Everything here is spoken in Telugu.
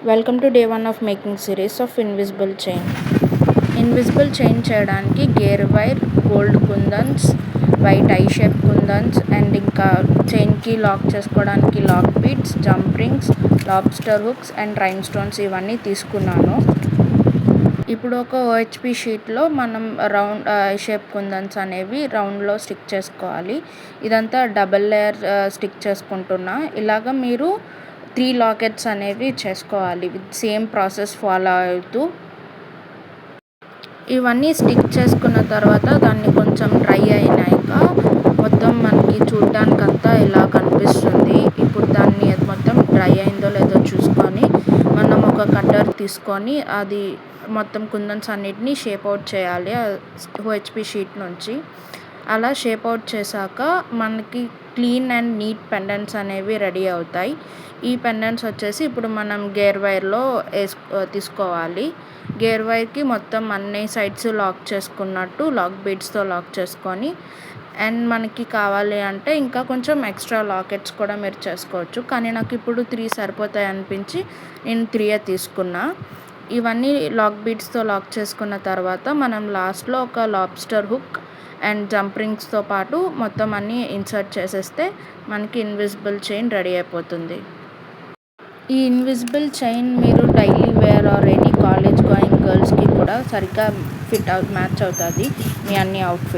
Welcome to day 1 of making series of invisible chain. Invisible chain చేయడానికి gear wire, gold kundans, white eye shape kundans and ఇంకా చైన్కి లాక్ చేసుకోవడానికి lock beads, jump rings, lobster hooks and rhinestones ఇవన్నీ తీసుకున్నాను. ఇప్పుడు ఒక ఓహెచ్పి షీట్లో మనం రౌండ్ ఐ షేప్ కుందన్స్ అనేవి రౌండ్లో స్టిక్ చేసుకోవాలి. ఇదంతా డబల్ లేయర్ స్టిక్ చేసుకుంటున్నా. ఇలాగ మీరు 3 లాకెట్స్ అనేవి చేసుకోవాలి విత్ సేమ్ ప్రాసెస్ ఫాలో అవుతూ. ఇవన్నీ స్టిక్ చేసుకున్న తర్వాత దాన్ని కొంచెం డ్రై అయినాక మొత్తం మనకి చూడడానికంతా ఇలా కనిపిస్తుంది. ఇప్పుడు దాన్ని మొత్తం డ్రై అయిందో లేదో చూసుకొని మనం ఒక కట్టర్ తీసుకొని అది మొత్తం కుందన్స్ అన్నిటినీ షేప్ అవుట్ చేయాలి ఓహెచ్పి షీట్ నుంచి. అలా షేప్ అవుట్ చేశాక మనకి క్లీన్ అండ్ నీట్ పెండెంట్స్ అనేవి రెడీ అవుతాయి. ఈ పెండెంట్స్ వచ్చేసి ఇప్పుడు మనం గేర్ వైర్లో తీసుకోవాలి. గేర్ వైర్కి మొత్తం అన్ని సైడ్స్ లాక్ చేసుకున్నట్టు లాక్ బీడ్స్తో లాక్ చేసుకొని అండ్ మనకి కావాలి అంటే ఇంకా కొంచెం ఎక్స్ట్రా లాకెట్స్ కూడా మీరు చేసుకోవచ్చు. కానీ నాకు ఇప్పుడు 3 సరిపోతాయి అనిపించి నేను 3 తీసుకున్నా. ఇవన్నీ లాక్ బీడ్స్తో లాక్ చేసుకున్న తర్వాత మనం లాస్ట్లో ఒక లాబ్స్టర్ హుక్ అండ్ జంప్ రింగ్స్తో పాటు మొత్తం అన్నీ ఇన్సర్ట్ చేసేస్తే మనకి ఇన్విజిబుల్ చైన్ రెడీ అయిపోతుంది. ఈ ఇన్విజిబుల్ చైన్ మీరు daily wear are any college going గర్ల్స్కి కూడా సరిగ్గా మ్యాచ్ అవుతుంది మీ అన్ని అవుట్ఫిట్.